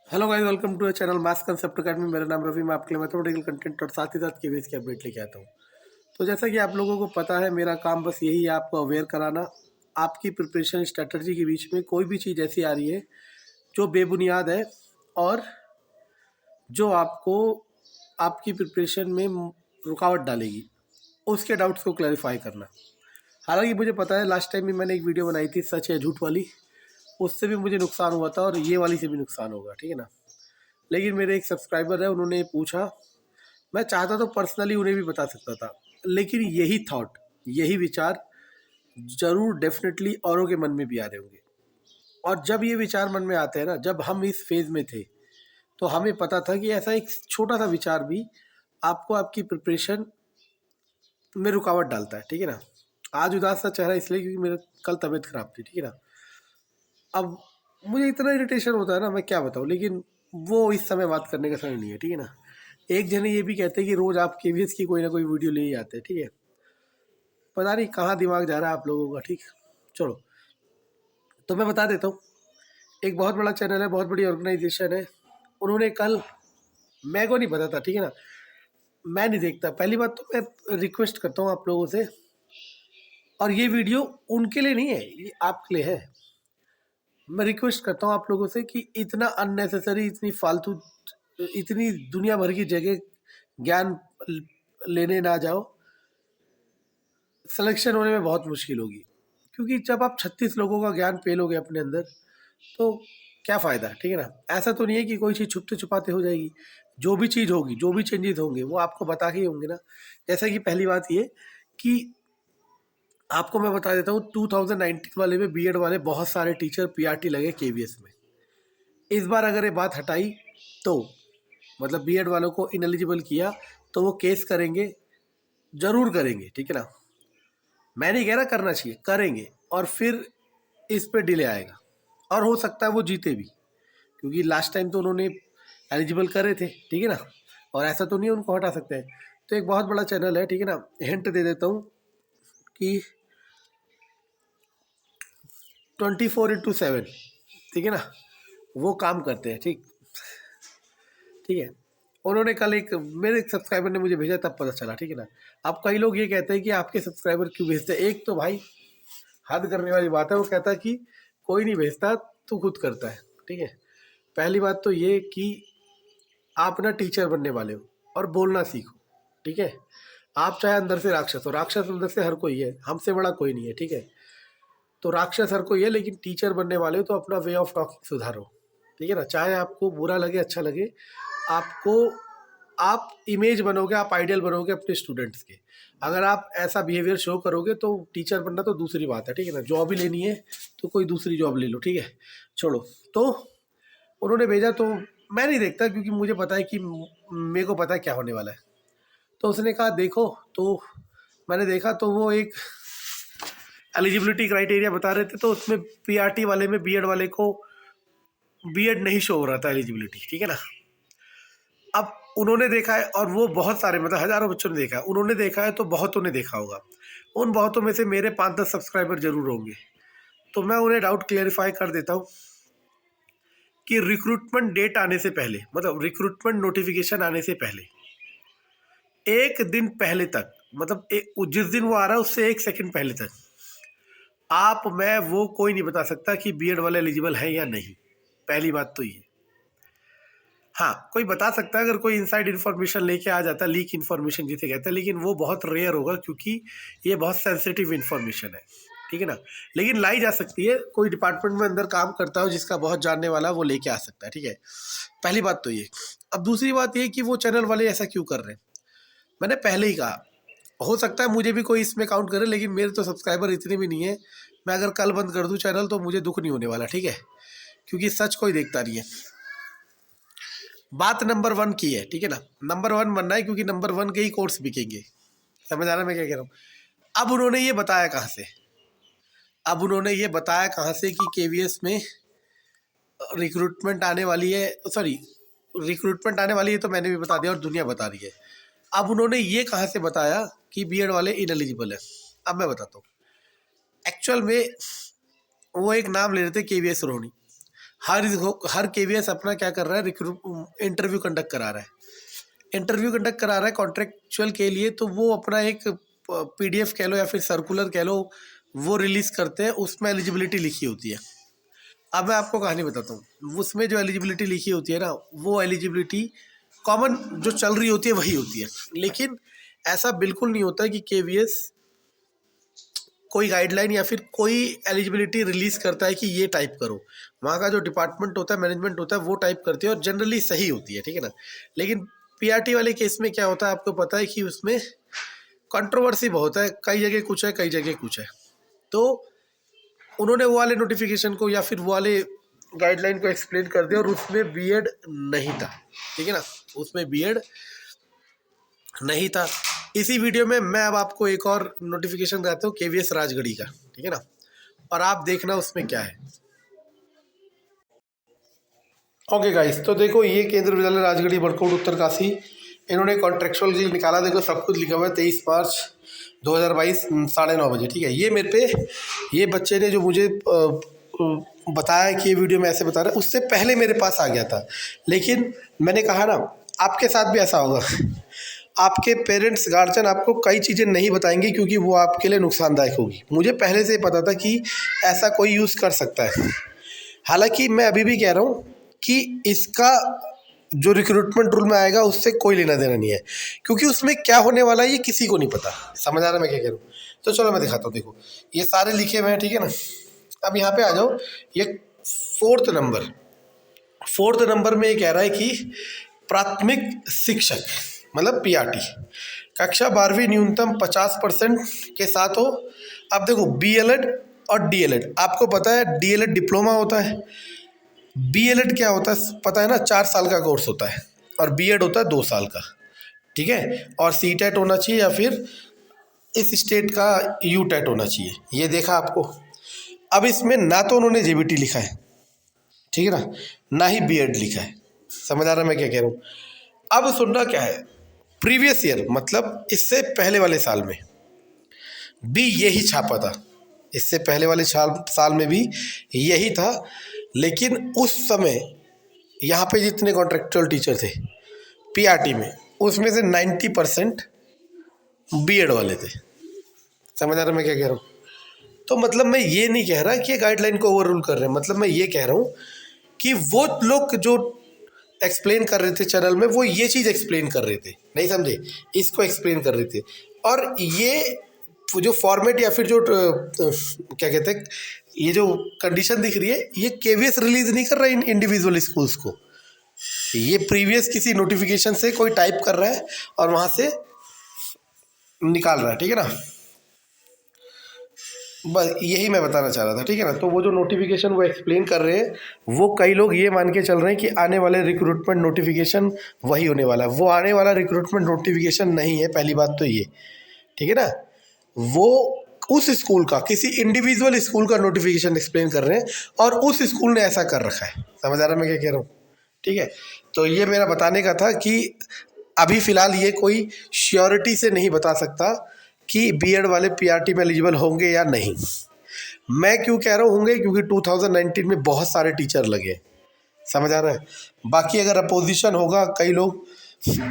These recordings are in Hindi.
Hello guys, welcome to channel maths concept academy. मेरा नाम रवि। मैं आपके लिए मैथमेटिकल कंटेंट और साथ ही साथ केवीएस की अपडेट लेके आता हूँ। तो जैसा कि आप लोगों को पता है, मेरा काम बस यही है, आपको अवेयर कराना। आपकी प्रिपरेशन स्ट्रेटजी के बीच में कोई भी चीज़ ऐसी आ रही है जो बेबुनियाद है और जो आपको आपकी प्रिपरेशन में रुकावट डालेगी, उसके डाउट्स को क्लैरिफाई करना। हालांकि मुझे पता है, लास्ट टाइम भी मैंने एक वीडियो बनाई थी सच या झूठ वाली, उससे भी मुझे नुकसान हुआ था और ये वाली से भी नुकसान होगा, ठीक है ना। लेकिन मेरे एक सब्सक्राइबर है, उन्होंने पूछा। मैं चाहता तो पर्सनली उन्हें भी बता सकता था, लेकिन यही थॉट, यही विचार जरूर डेफिनेटली औरों के मन में भी आ रहे होंगे। और जब ये विचार मन में आते हैं ना, जब हम इस फेज में थे, तो हमें पता था कि ऐसा एक छोटा सा विचार भी आपको आपकी प्रिपरेशन में रुकावट डालता है, ठीक है ना। आज उदास सा चेहरा इसलिए क्योंकि मेरे कल तबीयत खराब थी, ठीक है ना। अब मुझे इतना इरिटेशन होता है ना, मैं क्या बताऊँ, लेकिन वो इस समय बात करने का समय नहीं है, ठीक है ना। एक जने ये भी कहते हैं कि रोज आप केवीएस की कोई ना कोई वीडियो ले ही आते हैं, ठीक है। पता नहीं कहाँ दिमाग जा रहा है आप लोगों का, ठीक। चलो, तो मैं बता देता हूँ। एक बहुत बड़ा चैनल है, बहुत बड़ी ऑर्गेनाइजेशन है, उन्होंने कल, मैं को नहीं पता था, ठीक है ना। मैं नहीं देखता, पहली बात तो मैं रिक्वेस्ट करता हूँ आप लोगों से, और ये वीडियो उनके लिए नहीं है, ये आपके लिए है। मैं रिक्वेस्ट करता हूँ आप लोगों से कि इतना अननेसेसरी, इतनी फालतू, इतनी दुनिया भर की जगह ज्ञान लेने ना जाओ। सिलेक्शन होने में बहुत मुश्किल होगी, क्योंकि जब आप 36 लोगों का ज्ञान पेलोगे अपने अंदर, तो क्या फ़ायदा, ठीक है ना। ऐसा तो नहीं है कि कोई चीज़ छुपते छुपाते हो जाएगी। जो भी चीज़ होगी, जो भी चेंजेस होंगे, वो आपको बता के ही होंगे ना। जैसा कि पहली बात ये कि आपको मैं बता देता हूँ, 2019 वाले में बीएड वाले बहुत सारे टीचर पीआरटी लगे केवीएस में। इस बार अगर ये बात हटाई तो, मतलब बीएड वालों को इनएलिजिबल किया, तो वो केस करेंगे, जरूर करेंगे, ठीक है ना। मैं नहीं कह रहा करना चाहिए, करेंगे, और फिर इस पे डिले आएगा, और हो सकता है वो जीते भी, क्योंकि लास्ट टाइम तो उन्होंने एलिजिबल करे थे, ठीक है ना। और ऐसा तो नहीं उनको हटा सकते हैं। तो एक बहुत बड़ा चैनल है, ठीक है ना, हिंट दे देता हूँ कि 24/7, ठीक है ना, वो काम करते हैं, ठीक। ठीक है, उन्होंने कल मेरे एक सब्सक्राइबर ने मुझे भेजा, तब पता चला, ठीक है ना। अब कई लोग ये कहते हैं कि आपके सब्सक्राइबर क्यों भेजते हैं। एक तो भाई हद करने वाली बात है, वो कहता है कि कोई नहीं भेजता, तू खुद करता है, ठीक है। पहली बात तो ये कि आप ना टीचर बनने वाले हो और बोलना सीखो, ठीक है। आप चाहे अंदर से राक्षस हो, राक्षस अंदर से हर कोई है, हमसे बड़ा कोई नहीं है, ठीक है। तो राक्षस हर कोई है, लेकिन टीचर बनने वाले हो तो अपना वे ऑफ टॉकिंग सुधारो, ठीक है ना। चाहे आपको बुरा लगे अच्छा लगे, आपको, आप इमेज बनोगे, आप आइडियल बनोगे अपने स्टूडेंट्स के। अगर आप ऐसा बिहेवियर शो करोगे तो टीचर बनना तो दूसरी बात है, ठीक है ना। जॉब ही लेनी है तो कोई दूसरी जॉब ले लो, ठीक है। छोड़ो। तो उन्होंने भेजा, तो मैं नहीं देखता, क्योंकि मुझे पता है कि मेरे को पता है क्या होने वाला है। तो उसने कहा देखो, तो मैंने देखा, तो वो एक एलिजिबिलिटी क्राइटेरिया बता रहे थे, तो उसमें पीआरटी वाले में बीएड वाले को बीएड नहीं शो हो रहा था एलिजिबिलिटी, ठीक है ना। अब उन्होंने देखा है, और वो बहुत सारे, मतलब हज़ारों बच्चों ने देखा है, उन्होंने देखा है तो बहुतों ने देखा होगा। उन बहुतों में से मेरे 5-10 सब्सक्राइबर जरूर होंगे। तो मैं उन्हें डाउट क्लियरिफाई कर देता हूँ कि रिक्रूटमेंट डेट आने से पहले, मतलब रिक्रूटमेंट नोटिफिकेशन आने से पहले, एक दिन पहले तक, मतलब जिस दिन वो आ रहा है उससे 1 सेकंड पहले तक, आप, मैं, वो कोई नहीं बता सकता कि बीएड वाले एलिजिबल है या नहीं। पहली बात तो ये। हाँ, कोई बता सकता है अगर कोई इनसाइड इन्फॉर्मेशन लेके आ जाता है, लीक इन्फॉर्मेशन जिसे कहते हैं, लेकिन वो बहुत रेयर होगा, क्योंकि ये बहुत सेंसिटिव इन्फॉर्मेशन है, ठीक है ना। लेकिन लाई जा सकती है, कोई डिपार्टमेंट में अंदर काम करता हो जिसका बहुत जानने वाला, वो लेके आ सकता है, ठीक है। पहली बात तो ये। अब दूसरी बात ये कि वो चैनल वाले ऐसा क्यों कर रहे हैं। मैंने पहले ही कहा, हो सकता है मुझे भी कोई इसमें काउंट करे, लेकिन मेरे तो सब्सक्राइबर इतने भी नहीं है। मैं अगर कल बंद कर दूँ चैनल तो मुझे दुख नहीं होने वाला, ठीक है, क्योंकि सच कोई देखता नहीं है। बात नंबर 1 की है, ठीक है ना। नंबर 1 बनना है, क्योंकि नंबर 1 के ही कोर्स बिकेंगे। समझ आ रहा है मैं क्या कह रहा हूँ। अब उन्होंने ये बताया कहाँ से, अब उन्होंने ये बताया कहाँ से कि केवीएस में रिक्रूटमेंट आने वाली है, सॉरी, रिक्रूटमेंट आने वाली है, तो मैंने भी बता दिया और दुनिया बता रही है। अब उन्होंने ये कहाँ से बताया कि बीएड वाले इनएलिजिबल है। अब मैं बताता हूँ। एक्चुअल में वो एक नाम ले रहे थे, केवीएस रोहिणी। हर केवीएस अपना क्या कर रहा है, रिक्रूट इंटरव्यू कंडक्ट करा रहा है, कॉन्ट्रेक्चुअल के लिए। तो वो अपना एक पीडीएफ कह लो या फिर सर्कुलर कह लो, वो रिलीज करते हैं, उसमें एलिजिबिलिटी लिखी होती है। अब मैं आपको कहानी बताता हूँ, उसमें जो एलिजिबिलिटी लिखी होती है ना, वो एलिजिबिलिटी कॉमन जो चल रही होती है वही होती है। लेकिन ऐसा बिल्कुल नहीं होता है कि केवीएस कोई गाइडलाइन या फिर कोई एलिजिबिलिटी रिलीज करता है कि ये टाइप करो। वहाँ का जो डिपार्टमेंट होता है, मैनेजमेंट होता है, वो टाइप करती है और जनरली सही होती है, ठीक है ना। लेकिन पीआरटी वाले केस में क्या होता है, आपको पता है कि उसमें कंट्रोवर्सी बहुत है, कई जगह कुछ है, कई जगह कुछ है। तो उन्होंने वो वाले नोटिफिकेशन को या फिर वो वाले गाइडलाइन को एक्सप्लेन कर दिया और उसमें बीएड नहीं था, ठीक है ना, उसमें बीएड नहीं था। इसी वीडियो में मैं अब आपको एक और नोटिफिकेशन देता हूँ केवीएस राजगढ़ी का, ठीक है ना, और आप देखना उसमें क्या है। ओके गाइस, तो देखो ये केंद्रीय विद्यालय राजगढ़ी बड़कोट उत्तरकाशी, इन्होंने कॉन्ट्रेक्चुअल के लिए निकाला। देखो सब कुछ लिखा हुआ है, 23 मार्च 2022 9:30 बजे, ठीक है। ये मेरे पे ये बच्चे ने जो मुझे बताया कि ये वीडियो में ऐसे बता रहा है, उससे पहले मेरे पास आ गया था। लेकिन मैंने कहा ना, आपके साथ भी ऐसा होगा। आपके पेरेंट्स गार्जियन आपको कई चीज़ें नहीं बताएंगे क्योंकि वो आपके लिए नुकसानदायक होगी। मुझे पहले से ही पता था कि ऐसा कोई यूज़ कर सकता है। हालांकि मैं अभी भी कह रहा हूँ कि इसका जो रिक्रूटमेंट रूल में आएगा उससे कोई लेना देना नहीं है, क्योंकि उसमें क्या होने वाला है ये किसी को नहीं पता। समझ आ रहा है मैं क्या कह रहा हूँ? तो चलो मैं दिखाता हूँ। देखो ये सारे लिखे हुए हैं, ठीक है ना। अब यहाँ पे आ जाओ, ये फोर्थ नंबर में ये कह रहा है कि प्राथमिक शिक्षक मतलब पीआरटी कक्षा 12वीं न्यूनतम 50% के साथ हो। अब देखो बीएलएड और डीएलएड, आपको पता है डीएलएड डिप्लोमा होता है, बीएलएड क्या होता है पता है ना, 4 साल का कोर्स होता है, और बीएड होता है 2 साल का, ठीक है। और सीटेट होना चाहिए या फिर इस स्टेट का यूटेट होना चाहिए, ये देखा आपको। अब इसमें ना तो उन्होंने जेबीटी लिखा है, ठीक है ना ही बीएड लिखा है। समझ आ रहा है मैं क्या कह रहा हूँ? अब सुनना क्या है, प्रीवियस ईयर मतलब इससे पहले वाले साल में भी यही छापा था, इससे पहले वाले साल में भी यही था। लेकिन उस समय यहाँ पे जितने कॉन्ट्रेक्चुअल टीचर थे पीआरटी में, उसमें से 90% बीएड वाले थे। समझ आ रहा है मैं क्या कह रहा हूँ? तो मतलब मैं ये नहीं कह रहा कि ये गाइडलाइन को ओवर रूल कर रहे हैं, मतलब मैं ये कह रहा हूँ कि वो लोग जो एक्सप्लेन कर रहे थे चैनल में, वो ये चीज़ एक्सप्लेन कर रहे थे, नहीं समझे, इसको एक्सप्लेन कर रहे थे। और ये जो फॉर्मेट या फिर जो क्या कहते हैं, ये जो कंडीशन दिख रही है, ये केवीएस रिलीज नहीं कर रहा है इंडिविजुअल स्कूल्स को, ये प्रीवियस किसी नोटिफिकेशन से कोई टाइप कर रहा है और वहाँ से निकाल रहा है, ठीक है ना। बस यही मैं बताना चाह रहा था, ठीक है ना। तो वो जो नोटिफिकेशन वो एक्सप्लेन कर रहे हैं, वो कई लोग ये मान के चल रहे हैं कि आने वाले रिक्रूटमेंट नोटिफिकेशन वही होने वाला है। वो आने वाला रिक्रूटमेंट नोटिफिकेशन नहीं है, पहली बात तो ये, ठीक है ना। वो उस स्कूल का, किसी इंडिविजुअल स्कूल का नोटिफिकेशन एक्सप्लेन कर रहे हैं और उस स्कूल ने ऐसा कर रखा है। समझ आ रहा है मैं क्या कह रहा हूँ? ठीक है। तो ये मेरा बताने का था कि अभी फ़िलहाल ये कोई श्योरिटी से नहीं बता सकता कि बीएड वाले पीआरटी में एलिजिबल होंगे या नहीं। मैं क्यों कह रहा हूँ होंगे, क्योंकि 2019 में बहुत सारे टीचर लगे। समझ आ रहा है? बाकी अगर अपोजिशन होगा, कई लोग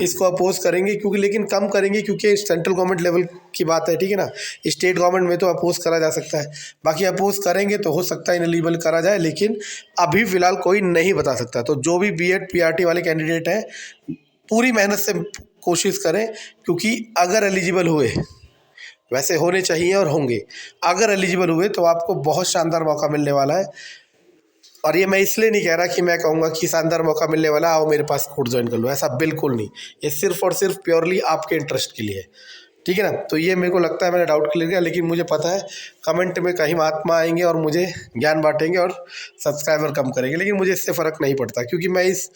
इसको अपोज करेंगे, क्योंकि लेकिन कम करेंगे क्योंकि सेंट्रल गवर्नमेंट लेवल की बात है, ठीक है ना। स्टेट गवर्नमेंट में तो अपोज करा जा सकता है, बाकी अपोज करेंगे तो हो सकता है इनएलिजिबल करा जाए, लेकिन अभी फ़िलहाल कोई नहीं बता सकता। तो जो भी बीएड पीआरटी वाले कैंडिडेट हैं, पूरी मेहनत से कोशिश करें, क्योंकि अगर एलिजिबल हुए, वैसे होने चाहिए और होंगे, अगर एलिजिबल हुए तो आपको बहुत शानदार मौका मिलने वाला है। और ये मैं इसलिए नहीं कह रहा कि मैं कहूँगा कि शानदार मौका मिलने वाला आओ मेरे पास कोर्स ज्वाइन कर लो, ऐसा बिल्कुल नहीं। ये सिर्फ और सिर्फ प्योरली आपके इंटरेस्ट के लिए है, ठीक है ना। तो ये मेरे को लगता है मैंने डाउट क्लियर किया, लेकिन मुझे पता है कमेंट में कहीं महात्मा आएंगे और मुझे ज्ञान बांटेंगे और सब्सक्राइबर कम करेंगे, लेकिन मुझे इससे फ़र्क नहीं पड़ता, क्योंकि मैं इस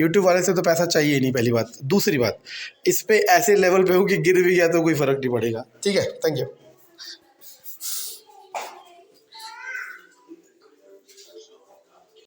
यूट्यूब वाले से तो पैसा चाहिए ही नहीं, पहली बात। दूसरी बात, इस पर ऐसे लेवल पे हूँ कि गिर भी गया तो कोई फ़र्क नहीं पड़ेगा, ठीक है। Thank you.